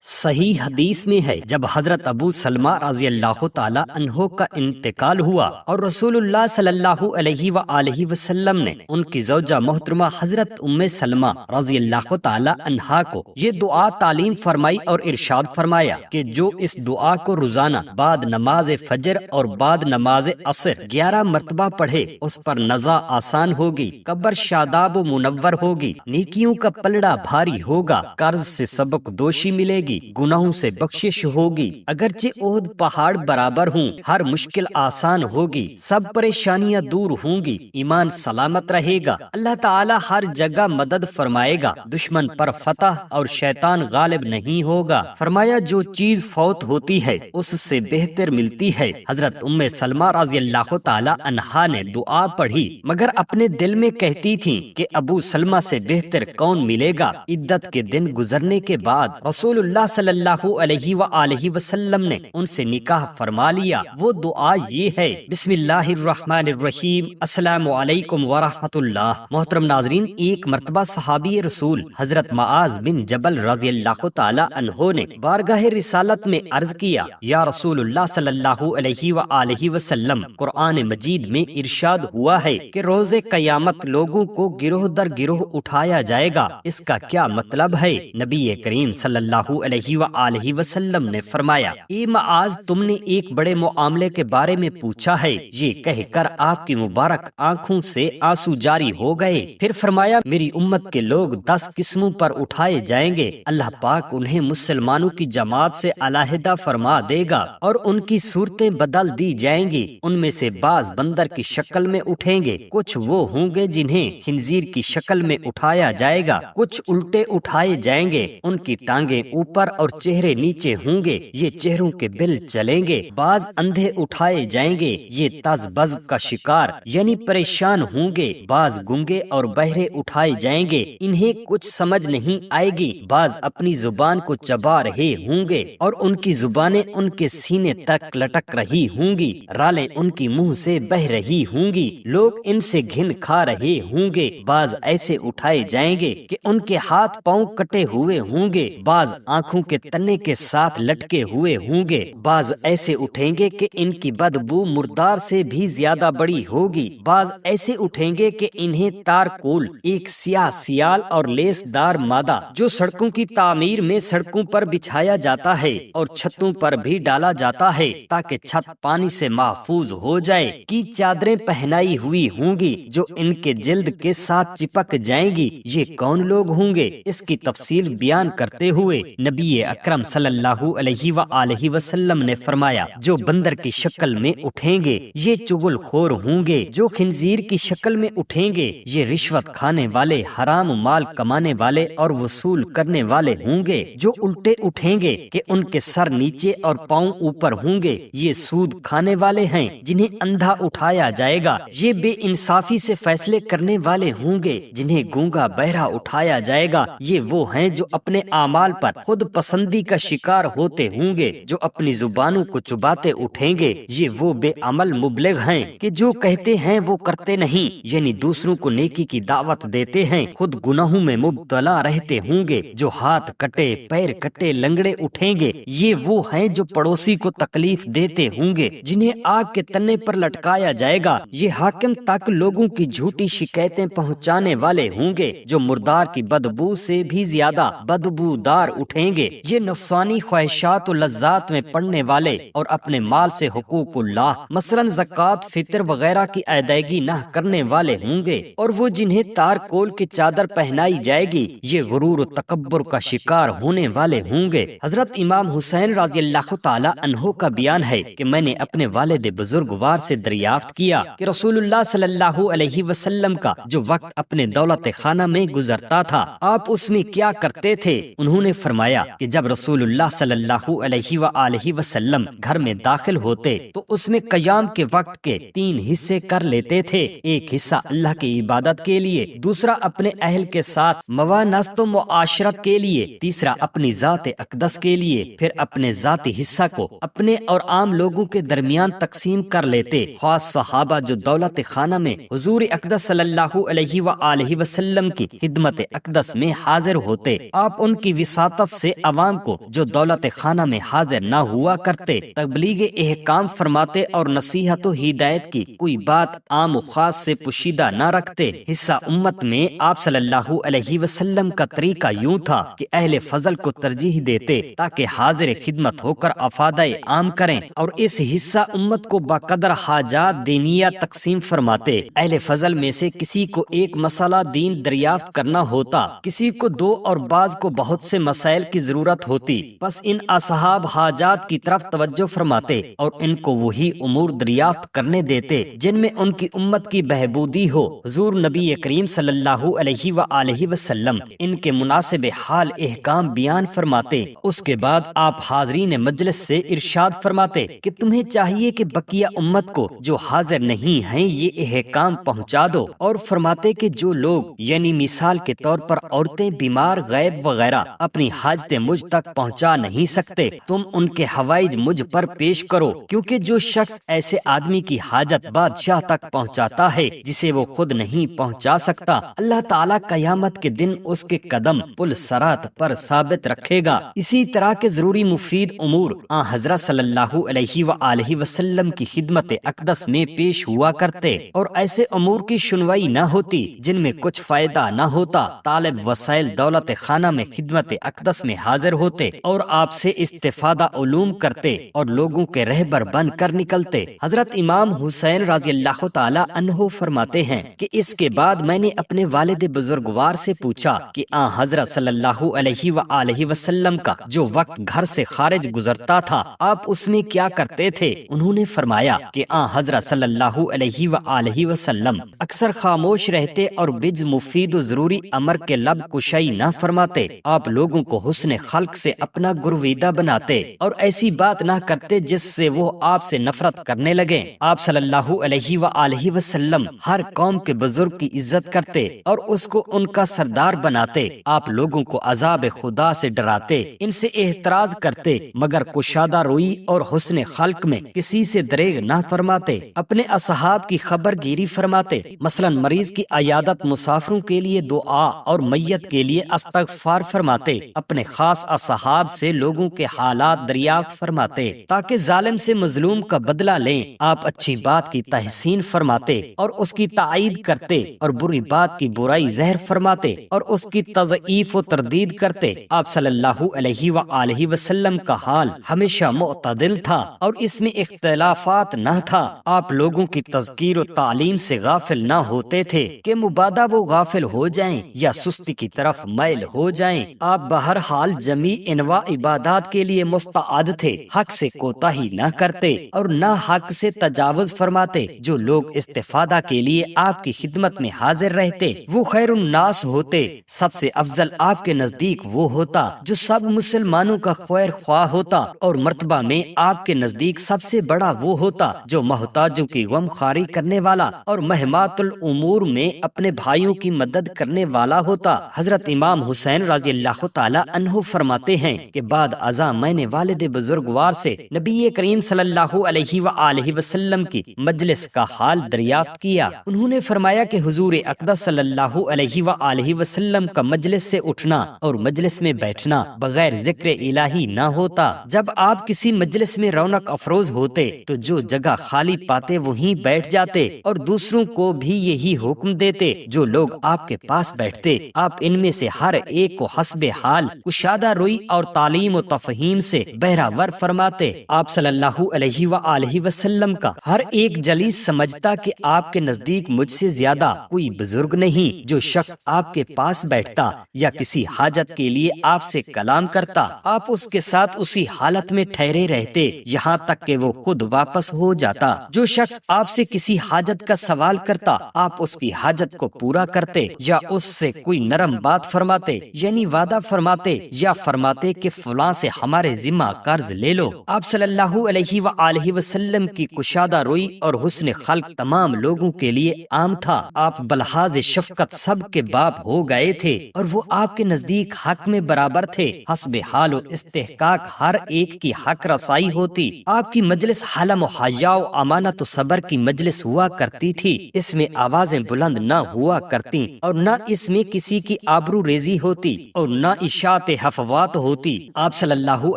صحیح حدیث میں ہے جب حضرت ابو سلمہ رضی اللہ تعالی عنہ کا انتقال ہوا اور رسول اللہ صلی اللہ علیہ وآلہ وسلم نے ان کی زوجہ محترمہ حضرت ام سلمہ رضی اللہ تعالی عنہا کو یہ دعا تعلیم فرمائی اور ارشاد فرمایا کہ جو اس دعا کو روزانہ بعد نماز فجر اور بعد نماز عصر 11 مرتبہ پڑھے اس پر نزا آسان ہوگی، قبر شاداب و منور ہوگی، نیکیوں کا پلڑا بھاری ہوگا، قرض سے سبق دوشی ملے گی، گناہوں سے بخشش ہوگی، اگرچہ احد پہاڑ برابر ہوں، ہر مشکل آسان ہوگی، سب پریشانیاں دور ہوں گی، ایمان سلامت رہے گا، اللہ تعالی ہر جگہ مدد فرمائے گا، دشمن پر فتح اور شیطان غالب نہیں ہوگا۔ فرمایا جو چیز فوت ہوتی ہے اس سے بہتر ملتی ہے۔ حضرت ام سلمہ رضی اللہ تعالی عنہا نے دعا پڑھی مگر اپنے دل میں کہتی تھیں کہ ابو سلمہ سے بہتر کون ملے گا۔ عدت کے دن گزرنے کے بعد رسول اللہ صلی اللہ علیہ وآلہ وسلم نے ان سے نکاح فرما لیا۔ وہ دعا یہ ہے، بسم اللہ الرحمن الرحیم، السلام علیکم ورحمۃ اللہ۔ محترم ناظرین، ایک مرتبہ صحابی رسول حضرت معاذ بن جبل رضی اللہ تعالی عنہ نے بارگاہ رسالت میں عرض کیا، یا رسول اللہ صلی اللہ علیہ وآلہ وسلم، قرآن مجید میں ارشاد ہوا ہے کہ روز قیامت لوگوں کو گروہ در گروہ اٹھایا جائے گا، اس کا کیا مطلب ہے؟ نبی کریم صلی اللہ علیہ وآلہ وسلم نے فرمایا، اے معاذ، تم نے ایک بڑے معاملے کے بارے میں پوچھا ہے۔ یہ کہہ کر آپ کی مبارک آنکھوں سے آنسو جاری ہو گئے۔ پھر فرمایا، میری امت کے لوگ 10 قسموں پر اٹھائے جائیں گے، اللہ پاک انہیں مسلمانوں کی جماعت سے علیحدہ فرما دے گا اور ان کی صورتیں بدل دی جائیں گی۔ ان میں سے بعض بندر کی شکل میں اٹھیں گے، کچھ وہ ہوں گے جنہیں خنزیر کی شکل میں اٹھایا جائے گا، کچھ الٹے اٹھائے جائیں گے، ان کی ٹانگیں اوپر اور چہرے نیچے ہوں گے، یہ چہروں کے بل چلیں گے، بعض اندھے اٹھائے جائیں گے، یہ تز بز کا شکار یعنی پریشان ہوں گے، بعض گنگے اور بہرے اٹھائے جائیں گے، انہیں کچھ سمجھ نہیں آئے گی، بعض اپنی زبان کو چبا رہے ہوں گے اور ان کی زبانیں ان کے سینے تک لٹک رہی ہوں گی، رالیں ان کی منہ سے بہ رہی ہوں گی، لوگ ان سے گھن کھا رہے ہوں گے، بعض ایسے اٹھائے جائیں گے کہ ان کے ہاتھ پاؤں کٹے ہوئے ہوں گے، بعض آنکھوں کے تنے کے ساتھ لٹکے ہوئے ہوں گے، بعض ایسے اٹھیں گے کہ ان کی بدبو مردار سے بھی زیادہ بڑی ہوگی، بعض ایسے اٹھیں گے کہ انہیں تارکول، ایک سیاہ سیال اور لیس دار مادہ جو سڑکوں کی تعمیر میں سڑکوں پر بچھایا جاتا ہے اور چھتوں پر بھی ڈالا جاتا ہے تاکہ چھت پانی سے محفوظ ہو جائے، کی چادریں پہنائی ہوئی ہوں گی جو ان کے جلد کے ساتھ چپک جائیں گی۔ یہ کون لوگ ہوں گے؟ اس کی تفصیل بیان کرتے ہوئے نبی اکرم صلی اللہ علیہ وآلہ وسلم نے فرمایا، جو بندر کی شکل میں اٹھیں گے یہ چغل خور ہوں گے، جو خنزیر کی شکل میں اٹھیں گے یہ رشوت کھانے والے، حرام مال کمانے والے اور وصول کرنے والے ہوں گے، جو الٹے اٹھیں گے کہ ان کے سر نیچے اور پاؤں اوپر ہوں گے یہ سود کھانے والے ہیں، جنہیں اندھا اٹھایا جائے گا یہ بے انصافی سے فیصلے کرنے والے ہوں گے، جنہیں گونگا بہرا اٹھایا جائے گا یہ وہ ہیں جو اپنے اعمال پر خود پسندی کا شکار ہوتے ہوں گے، جو اپنی زبانوں کو چباتے اٹھیں گے یہ وہ بے عمل مبلغ ہیں کہ جو کہتے ہیں وہ کرتے نہیں، یعنی دوسروں کو نیکی کی دعوت دیتے ہیں خود گناہوں میں مبتلا رہتے ہوں گے، جو ہاتھ کٹے پیر کٹے لنگڑے اٹھیں گے یہ وہ ہیں جو پڑوسی کو تکلیف دیتے ہوں گے، جنہیں آگ کے تنے پر لٹکایا جائے گا یہ حاکم تک لوگوں کی جھوٹی شکایتیں پہنچانے والے ہوں گے، جو مردار کی بدبو سے بھی زیادہ بدبودار اٹھیں گے یہ نفسانی خواہشات و لذات میں پڑنے والے اور اپنے مال سے حقوق اللہ مثلا زکوٰۃ فطر وغیرہ کی ادائیگی نہ کرنے والے ہوں گے، اور وہ جنہیں تارکول کی چادر پہنائی جائے گی یہ غرور و تکبر کا شکار ہونے والے ہوں گے۔ حضرت امام حسین رضی اللہ تعالی عنہ کا بیان ہے کہ میں نے اپنے والد بزرگوار سے دریافت کیا کہ رسول اللہ صلی اللہ علیہ وسلم کا جو وقت اپنے دولت خانہ میں گزرتا تھا آپ اس میں کیا کرتے تھے؟ انہوں نے فرمایا کہ جب رسول اللہ صلی اللہ علیہ وآلہ وسلم گھر میں داخل ہوتے تو اس میں قیام کے وقت کے 3 حصے کر لیتے تھے، ایک حصہ اللہ کی عبادت کے لیے، دوسرا اپنے اہل کے ساتھ موانست و معاشرت کے لیے، تیسرا اپنی ذات اقدس کے لیے، پھر اپنے ذاتی حصہ کو اپنے اور عام لوگوں کے درمیان تقسیم کر لیتے۔ خاص صحابہ جو دولت خانہ میں حضور اقدس صلی اللہ علیہ وآلہ وسلم کی خدمت اقدس میں حاضر ہوتے آپ ان کی وساطت سے سے عوام کو جو دولت خانہ میں حاضر نہ ہوا کرتے تبلیغ احکام فرماتے اور نصیحت و ہدایت کی کوئی بات عام و خاص سے پوشیدہ نہ رکھتے۔ حصہ امت میں آپ صلی اللہ علیہ وسلم کا طریقہ یوں تھا کہ اہل فضل کو ترجیح دیتے تاکہ حاضر خدمت ہو کر افادہ عام کریں، اور اس حصہ امت کو بقدر حاجات دینیہ تقسیم فرماتے۔ اہل فضل میں سے کسی کو ایک مسئلہ دین دریافت کرنا ہوتا، کسی کو دو اور بعض کو بہت سے مسائل کی ضرورت ہوتی، بس ان اصحاب حاجات کی طرف توجہ فرماتے اور ان کو وہی امور دریافت کرنے دیتے جن میں ان کی امت کی بہبودی ہو۔ حضور نبی کریم صلی اللہ علیہ وآلہ وسلم ان کے مناسب حال احکام بیان فرماتے۔ اس کے بعد آپ حاضرین مجلس سے ارشاد فرماتے کہ تمہیں چاہیے کہ بقیہ امت کو جو حاضر نہیں ہیں یہ احکام پہنچا دو، اور فرماتے کہ جو لوگ یعنی مثال کے طور پر عورتیں، بیمار، غائب وغیرہ اپنی حاجتیں مجھ تک پہنچا نہیں سکتے، تم ان کے حوائج مجھ پر پیش کرو، کیونکہ جو شخص ایسے آدمی کی حاجت بادشاہ تک پہنچاتا ہے جسے وہ خود نہیں پہنچا سکتا، اللہ تعالیٰ قیامت کے دن اس کے قدم پل صراط پر ثابت رکھے گا۔ اسی طرح کے ضروری مفید امور آن حضرت صلی اللہ علیہ وآلہ وسلم کی خدمت اقدس میں پیش ہوا کرتے، اور ایسے امور کی شنوائی نہ ہوتی جن میں کچھ فائدہ نہ ہوتا۔ طالب وسائل دولت خانہ میں خدمت اقدس میں حاضر ہوتے اور آپ سے استفادہ علوم کرتے اور لوگوں کے رہبر بن کر نکلتے۔ حضرت امام حسین رضی اللہ تعالی عنہ فرماتے ہیں کہ اس کے بعد میں نے اپنے والد بزرگوار سے پوچھا کہ آن حضرت صلی اللہ علیہ وآلہ وسلم کا جو وقت گھر سے خارج گزرتا تھا آپ اس میں کیا کرتے تھے؟ انہوں نے فرمایا کہ آن حضرت صلی اللہ علیہ وآلہ وسلم اکثر خاموش رہتے اور بج مفید و ضروری امر کے لب کشائی نہ فرماتے۔ آپ لوگوں کو حسن خلق سے اپنا گرویدہ بناتے اور ایسی بات نہ کرتے جس سے وہ آپ سے نفرت کرنے لگیں۔ آپ صلی اللہ علیہ وآلہ وسلم ہر قوم کے بزرگ کی عزت کرتے اور اس کو ان کا سردار بناتے۔ آپ لوگوں کو عذاب خدا سے ڈراتے، ان سے احتراز کرتے، مگر کشادہ روئی اور حسن خلق میں کسی سے دریغ نہ فرماتے۔ اپنے اصحاب کی خبر گیری فرماتے، مثلا مریض کی عیادت، مسافروں کے لیے دعا اور میت کے لیے استغفار فرماتے۔ اپنے خاص اصحاب سے لوگوں کے حالات دریافت فرماتے تاکہ ظالم سے مظلوم کا بدلہ لیں۔ آپ اچھی بات کی تحسین فرماتے اور اس کی تائید کرتے، اور بری بات کی برائی زہر فرماتے اور اس کی تضعیف و تردید کرتے۔ آپ صلی اللہ علیہ وآلہ وسلم کا حال ہمیشہ معتدل تھا اور اس میں اختلافات نہ تھا۔ آپ لوگوں کی تذکیر و تعلیم سے غافل نہ ہوتے تھے کہ مبادا وہ غافل ہو جائیں یا سستی کی طرف میل ہو جائیں۔ آپ بہرحال جمیع انواع عبادات کے لیے مستعد تھے، حق سے کوتاہی نہ کرتے اور نہ حق سے تجاوز فرماتے۔ جو لوگ استفادہ کے لیے آپ کی خدمت میں حاضر رہتے وہ خیر الناس ہوتے۔ سب سے افضل آپ کے نزدیک وہ ہوتا جو سب مسلمانوں کا خیر خواہ ہوتا، اور مرتبہ میں آپ کے نزدیک سب سے بڑا وہ ہوتا جو محتاجوں کی غم خواری کرنے والا اور مہمات الامور میں اپنے بھائیوں کی مدد کرنے والا ہوتا۔ حضرت امام حسین رضی اللہ تعالی عنہ فرماتے ہیں کہ بعد ازاں میں نے والد بزرگوار سے نبی کریم صلی اللہ علیہ وآلہ وسلم کی مجلس کا حال دریافت کیا۔ انہوں نے فرمایا کہ حضور اقدس صلی اللہ علیہ وآلہ وسلم کا مجلس سے اٹھنا اور مجلس میں بیٹھنا بغیر ذکر الہی نہ ہوتا۔ جب آپ کسی مجلس میں رونق افروز ہوتے تو جو جگہ خالی پاتے وہیں بیٹھ جاتے اور دوسروں کو بھی یہی حکم دیتے۔ جو لوگ آپ کے پاس بیٹھتے آپ ان میں سے ہر ایک کو حسب حال کشادہ روئی اور تعلیم و تفہیم سے بہراور فرماتے۔ آپ صلی اللہ علیہ وآلہ وسلم کا ہر ایک جلیس سمجھتا کہ آپ کے نزدیک مجھ سے زیادہ کوئی بزرگ نہیں۔ جو شخص آپ کے پاس بیٹھتا یا کسی حاجت کے لیے آپ سے کلام کرتا آپ اس کے ساتھ اسی حالت میں ٹھہرے رہتے یہاں تک کہ وہ خود واپس ہو جاتا۔ جو شخص آپ سے کسی حاجت کا سوال کرتا آپ اس کی حاجت کو پورا کرتے یا اس سے کوئی نرم بات فرماتے، یعنی وعدہ فرماتے یا فرماتے کہ فلاں سے ہمارے ذمہ قرض لے لو۔ آپ صلی اللہ علیہ وآلہ وسلم کی کشادہ روئی اور حسن خلق تمام لوگوں کے لیے عام تھا۔ آپ بلحاظ شفقت سب کے باپ ہو گئے تھے اور وہ آپ کے نزدیک حق میں برابر تھے۔ حسب حال و استحقاق ہر ایک کی حق رسائی ہوتی۔ آپ کی مجلس حلم و حیا و امانت و صبر کی مجلس ہوا کرتی تھی۔ اس میں آوازیں بلند نہ ہوا کرتی اور نہ اس میں کسی کی آبرو ریزی ہوتی اور نہ اشاعت ہفوات ہوتی۔ آپ صلی اللہ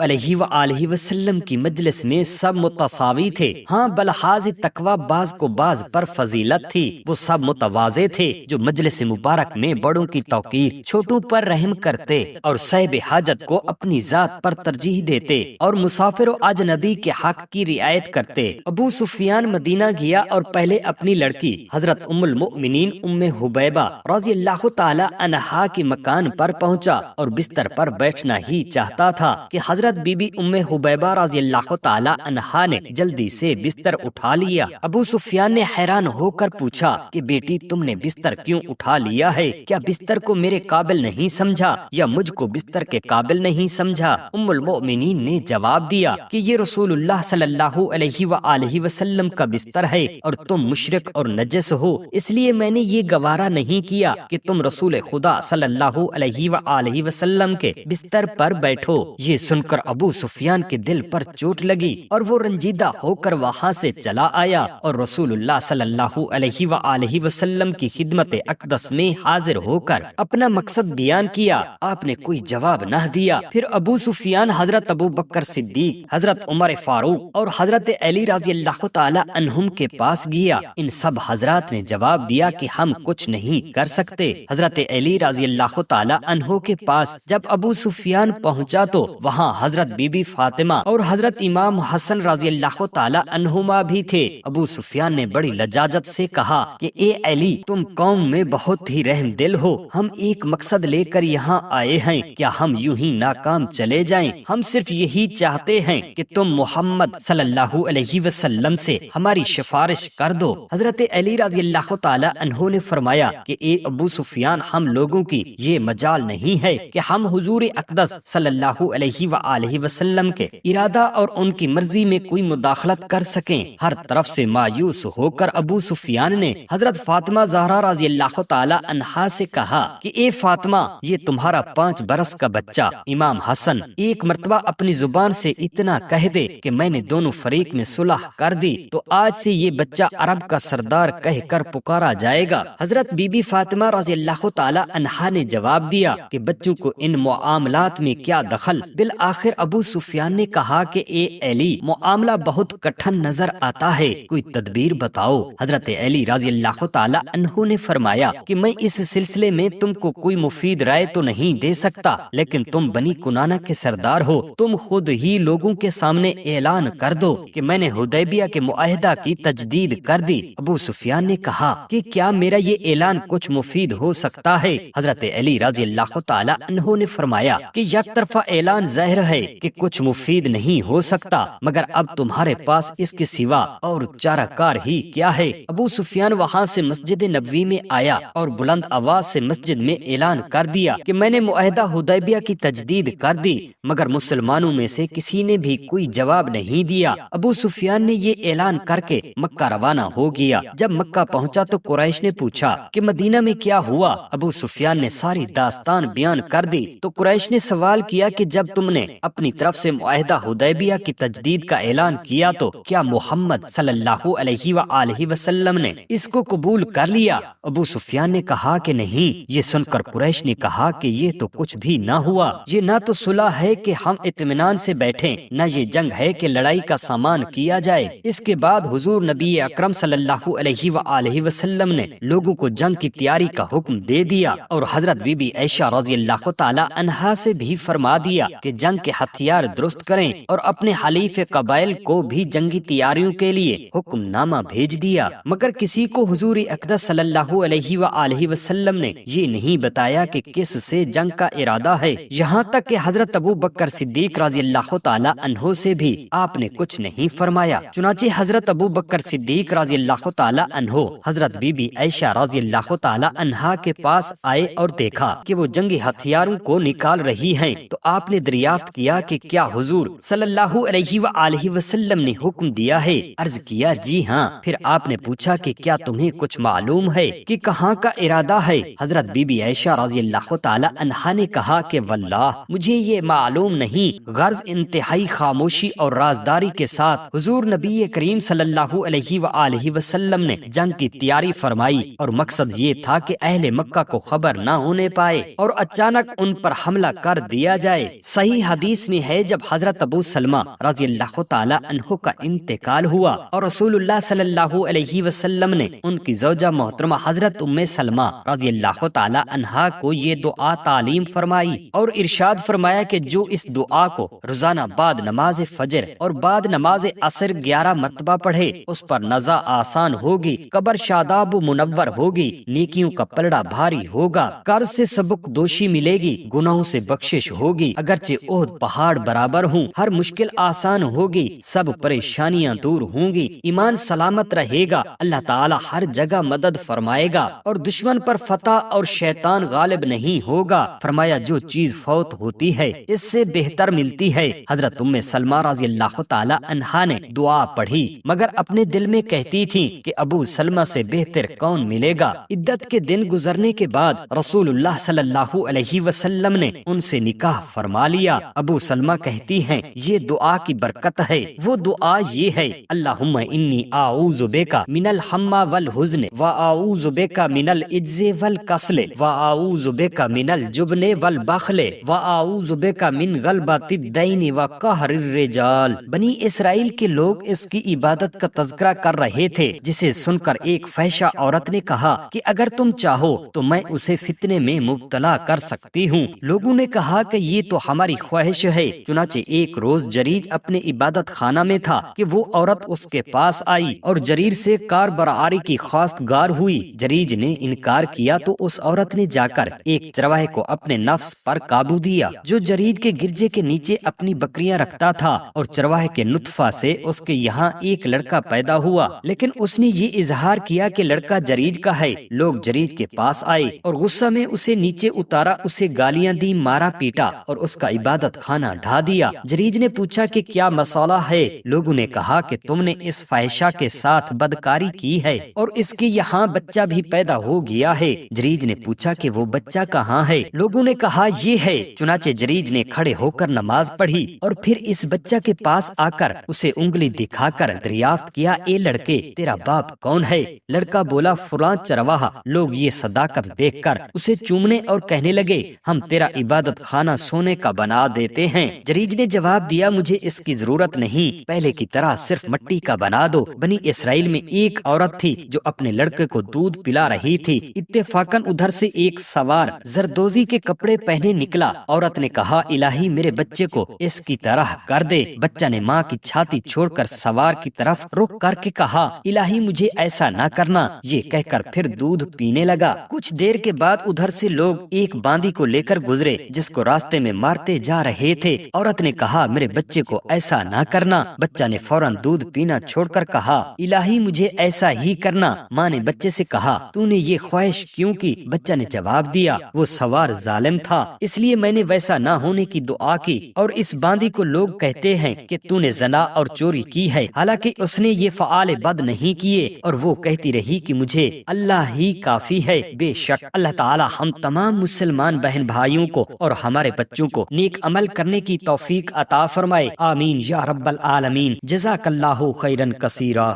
علیہ وآلہ وسلم کی مجلس میں سب متساوی تھے، ہاں بلحاظ تقوی بعض کو بعض پر فضیلت تھی۔ وہ سب متواضع تھے جو مجلس مبارک میں بڑوں کی توقیر، چھوٹوں پر رحم کرتے اور صاحب حاجت کو اپنی ذات پر ترجیح دیتے اور مسافر و اجنبی کے حق کی رعایت کرتے۔ ابو سفیان مدینہ گیا اور پہلے اپنی لڑکی حضرت ام المؤمنین ام حبیبہ رضی اللہ تعالی عنہا کے مکان پر پہنچا اور بستر پر بیٹھنا ہی چاہتا تھا کہ حضرت بی بی ام حبیبہ رضی اللہ تعالی عنہا نے جلدی سے بستر اٹھا لیا۔ ابو سفیان نے حیران ہو کر پوچھا کہ بیٹی تم نے بستر کیوں اٹھا لیا ہے؟ کیا بستر کو میرے قابل نہیں سمجھا یا مجھ کو بستر کے قابل نہیں سمجھا؟ ام المؤمنین نے جواب دیا کہ یہ رسول اللہ صلی اللہ علیہ وآلہ وسلم کا بستر ہے اور تم مشرک اور نجس ہو، اس لیے میں نے یہ گوارا نہیں کیا کہ تم رسول خدا صلی اللہ علیہ وآلہ وسلم کے بستر پر بیٹھو۔ یہ سن کر ابو سفیان کے دل پر چوٹ لگی اور وہ رنجیدہ ہو کر وہاں سے چلا آیا اور رسول اللہ صلی اللہ علیہ وآلہ وسلم کی خدمت اقدس میں حاضر ہو کر اپنا مقصد بیان کیا۔ آپ نے کوئی جواب نہ دیا۔ پھر ابو سفیان حضرت ابو بکر صدیق، حضرت عمر فاروق اور حضرت علی رضی اللہ تعالی عنہم کے پاس گیا۔ ان سب حضرات نے جواب دیا کہ ہم کچھ نہیں کر سکتے۔ حضرت علی رضی اللہ تعالی عنہ کے پاس جب ابو سفیان پہنچا تو وہاں حضرت بی بی فاطمہ اور حضرت امام حسن رضی اللہ تعالی عنہما بھی تھے۔ ابو سفیان نے بڑی لجاجت سے کہا کہ اے علی، تم قوم میں بہت ہی رحم دل ہو، ہم ایک مقصد لے کر یہاں آئے ہیں، کیا ہم یوں ہی ناکام چلے جائیں؟ ہم صرف یہی چاہتے ہیں کہ تم محمد صلی اللہ علیہ وسلم سے ہماری سفارش کر دو۔ حضرت علی رضی اللہ تعالی عنہ نے فرمایا کہ اے ابو سفیان، ہم لوگوں کی یہ مجال نہیں ہے کہ ہم حضور اقدس صلی اللہ علیہ وآلہ وسلم کے ارادہ اور ان کی مرضی میں کوئی مداخلت کر سکیں۔ ہر طرف سے مایوس ہو کر ابو سفیان نے حضرت فاطمہ زہرا رضی اللہ تعالی عنہا سے کہا کہ اے فاطمہ، یہ تمہارا 5 برس کا بچہ امام حسن ایک مرتبہ اپنی زبان سے اتنا کہہ دے کہ میں نے دونوں فریق میں صلح کر دی تو آج سے یہ بچہ عرب کا سردار کہہ کر پکارا جائے گا۔ حضرت بی بی فاطمہ رضی اللہ تعالی عنہا نے جواب دیا کہ بچوں کو ان معاملات میں کیا دخل؟ بالآخر ابو سفیان نے کہا کہ اے علی، معاملہ بہت کٹھن نظر آتا ہے، کوئی تدبیر بتاؤ۔ حضرت علی رضی اللہ تعالی عنہ نے فرمایا کہ میں اس سلسلے میں تم کو کوئی مفید رائے تو نہیں دے سکتا، لیکن تم بنی کنانہ کے سردار ہو، تم خود ہی لوگوں کے سامنے اعلان کر دو کہ میں نے حدیبیہ کے معاہدہ کی تجدید کر دی۔ ابو سفیان نے کہا کہ کیا میرا یہ اعلان کچھ مفید ہو سکتا ہے؟ حضرت علی رضی اللہ تعالی عنہ نے فرمایا کہ یک طرفہ اعلان ظاہر ہے کہ کچھ مفید نہیں ہو سکتا، مگر اب تمہارے پاس اس کے سوا اور چارہ کار ہی کیا ہے؟ ابو سفیان وہاں سے مسجد نبوی میں آیا اور بلند آواز سے مسجد میں اعلان کر دیا کہ میں نے معاہدہ حدیبیہ کی تجدید کر دی، مگر مسلمانوں میں سے کسی نے بھی کوئی جواب نہیں دیا۔ ابو سفیان نے یہ اعلان کر کے مکہ روانہ ہو گیا۔ جب مکہ پہنچا تو قریش نے پوچھا کہ مدینہ میں کیا ہوا؟ ابو سفیان نے ساری داستان بیان کر دی تو قریش نے سوال کیا کہ جب تم نے اپنی طرف سے معاہدہ حدیبیہ کی تجدید کا اعلان کیا تو کیا محمد صلی اللہ علیہ وآلہ وسلم نے اس کو قبول کر لیا؟ ابو سفیان نے کہا کہ نہیں۔ یہ سن کر قریش نے کہا کہ یہ تو کچھ بھی نہ ہوا، یہ نہ تو صلح ہے کہ ہم اطمینان سے بیٹھیں، نہ یہ جنگ ہے کہ لڑائی کا سامان کیا جائے۔ اس کے بعد حضور نبی اکرم صلی اللہ علیہ وآلہ وسلم نے لوگوں کو جنگ کی تیاری کا حکم دے دیا اور حضرت بی بی عائشہ رضی اللہ تعالی عنہا سے بھی فرما دیا کہ جنگ کے ہتھیار درست کریں اور اپنے حلیف قبائل کو بھی جنگی تیاریوں کے لیے حکم نامہ بھیج دیا، مگر کسی کو حضور اقدس صلی اللہ علیہ وآلہ وسلم نے یہ نہیں بتایا کہ کس سے جنگ کا ارادہ ہے، یہاں تک کہ حضرت ابو بکر صدیق رضی اللہ تعالی عنہ سے بھی آپ نے کچھ نہیں فرمایا۔ چنانچہ حضرت ابو بکر صدیق رضی اللہ تعالی عنہ حضرت بی بی عائشہ رضی اللہ تعالی عنہا کے پاس آئے اور دیکھا کہ وہ جنگی ہتھیاروں کو نکال رہی ہیں تو آپ نے دریافت کیا کہ کیا حضور صلی اللہ علیہ وآلہ وسلم نے حکم دیا ہے؟ عرض کیا جی ہاں۔ پھر آپ نے پوچھا کہ کیا تمہیں کچھ معلوم ہے کہ کہاں کا ارادہ ہے؟ حضرت بی بی عائشہ رضی اللہ تعالی عنہا نے کہا کہ واللہ مجھے یہ معلوم نہیں۔ غرض انتہائی خاموشی اور رازداری کے ساتھ حضور نبی کریم صلی اللہ علیہ وآلہ وسلم نے جنگ کی تیاری فرمائی اور مقصد یہ تھا کہ اہل مکہ کو خبر نہ ہونے پائے اور اچانک ان پر حملہ حملہ کر دیا جائے۔ صحیح حدیث میں ہے جب حضرت ابو سلمہ رضی اللہ تعالی عنہ کا انتقال ہوا اور رسول اللہ صلی اللہ علیہ وسلم نے ان کی زوجہ محترمہ حضرت ام سلمہ رضی اللہ تعالی عنہا کو یہ دعا تعلیم فرمائی اور ارشاد فرمایا کہ جو اس دعا کو روزانہ بعد نماز فجر اور بعد نماز عصر 11 مرتبہ پڑھے اس پر نزا آسان ہوگی، قبر شاداب و منور ہوگی، نیکیوں کا پلڑا بھاری ہوگا، قرض سے سبک دوشی ملے گی، گناہوں سے بخشش ہوگی، اگرچہ احد پہاڑ برابر ہوں، ہر مشکل آسان ہوگی، سب پریشانیاں دور ہوں گی، ایمان سلامت رہے گا، اللہ تعالی ہر جگہ مدد فرمائے گا اور دشمن پر فتح اور شیطان غالب نہیں ہوگا۔ فرمایا جو چیز فوت ہوتی ہے اس سے بہتر ملتی ہے۔ حضرت ام سلمہ رضی اللہ تعالی عنہا نے دعا پڑھی مگر اپنے دل میں کہتی تھی کہ ابو سلمہ سے بہتر کون ملے گا۔ عدت کے دن گزرنے کے بعد رسول اللہ صلی اللہ علیہ وسلم نے ان سے نکاح فرما لیا۔ ابو سلمہ کہتی ہیں یہ دعا کی برکت ہے، وہ دعا یہ ہے اللہم انی اعوذ بک من الہم والحزن واعوذ بک من العجز والکسل واعوذ بک من الجبن والبخل واعوذ بک من غلبۃ الدین وقہر الرجال۔ بنی اسرائیل کے لوگ اس کی عبادت کا تذکرہ کر رہے تھے جسے سن کر ایک فحشہ عورت نے کہا کہ اگر تم چاہو تو میں اسے فتنے میں مبتلا کر سکتی ہوں۔ لوگوں نے کہا کہ یہ تو ہماری خواہش ہے۔ چنانچہ ایک روز جریج اپنے عبادت خانہ میں تھا کہ وہ عورت اس کے پاس آئی اور جریر سے کار برآری کی خواست گار ہوئی۔ جریج نے انکار کیا تو اس عورت نے جا کر ایک چرواہے کو اپنے نفس پر قابو دیا جو جریج کے گرجے کے نیچے اپنی بکریاں رکھتا تھا، اور چرواہے کے نطفہ سے اس کے یہاں ایک لڑکا پیدا ہوا، لیکن اس نے یہ اظہار کیا کہ لڑکا جریج کا ہے۔ لوگ جریج کے پاس آئے اور غصہ میں اسے نیچے اتارا، اسے گالیاں دی، مارا پیٹا اور اس کا عبادت خانہ ڈھا دیا۔ جریج نے پوچھا کہ کیا مسئلہ ہے؟ لوگوں نے کہا کہ تم نے اس فاحشہ کے ساتھ بدکاری کی ہے اور اس کے یہاں بچہ بھی پیدا ہو گیا ہے۔ جریج نے پوچھا کہ وہ بچہ کہاں ہے؟ لوگوں نے کہا یہ ہے۔ چنانچہ جریج نے کھڑے ہو کر نماز پڑھی اور پھر اس بچہ کے پاس آ کر اسے انگلی دکھا کر دریافت کیا اے لڑکے تیرا باپ کون ہے؟ لڑکا بولا فلاں چرواہا۔ لوگ یہ صداقت دیکھ کر اسے چومنے اور کہنے لگے ہم تیرا عبادت خانہ سونے کا بنا دیتے ہیں۔ جریج نے جواب دیا مجھے اس کی ضرورت نہیں، پہلے کی طرح صرف مٹی کا بنا دو۔ بنی اسرائیل میں ایک عورت تھی جو اپنے لڑکے کو دودھ پلا رہی تھی۔ اتفاقاً ادھر سے ایک سوار زردوزی کے کپڑے پہنے نکلا۔ عورت نے کہا الہی میرے بچے کو اس کی طرح کر دے۔ بچہ نے ماں کی چھاتی چھوڑ کر سوار کی طرف رخ کر کے کہا الہی مجھے ایسا نہ کرنا، یہ کہہ کر پھر دودھ پینے لگا۔ کچھ دیر کے بعد ادھر سے لوگ ایک باندی کو لے کر گزرے جس کو راستے میں مارتے جا رہے تھے۔ عورت نے کہا میرے بچے کو ایسا نہ کرنا۔ بچہ نے فوراً دودھ پینا چھوڑ کر کہا الہی مجھے ایسا ہی کرنا۔ ماں نے بچے سے کہا تو نے یہ خواہش کیوں کی؟ بچہ نے جواب دیا وہ سوار ظالم تھا اس لیے میں نے ویسا نہ ہونے کی دعا کی، اور اس باندی کو لوگ کہتے ہیں کہ تو نے زنا اور چوری کی ہے، حالانکہ اس نے یہ فعال بد نہیں کیے، اور وہ کہتی رہی کہ مجھے اللہ ہی کافی ہے۔ بے شک اللہ تعالی ہم تمام مسلمان بہن بھائیوں کو اور ہمارے بچوں کو نیک عمل کرنے کی توفیق عطا فرمائے، آمین یا رب العالمین۔ جزاک اللہ خیرا کثیرا۔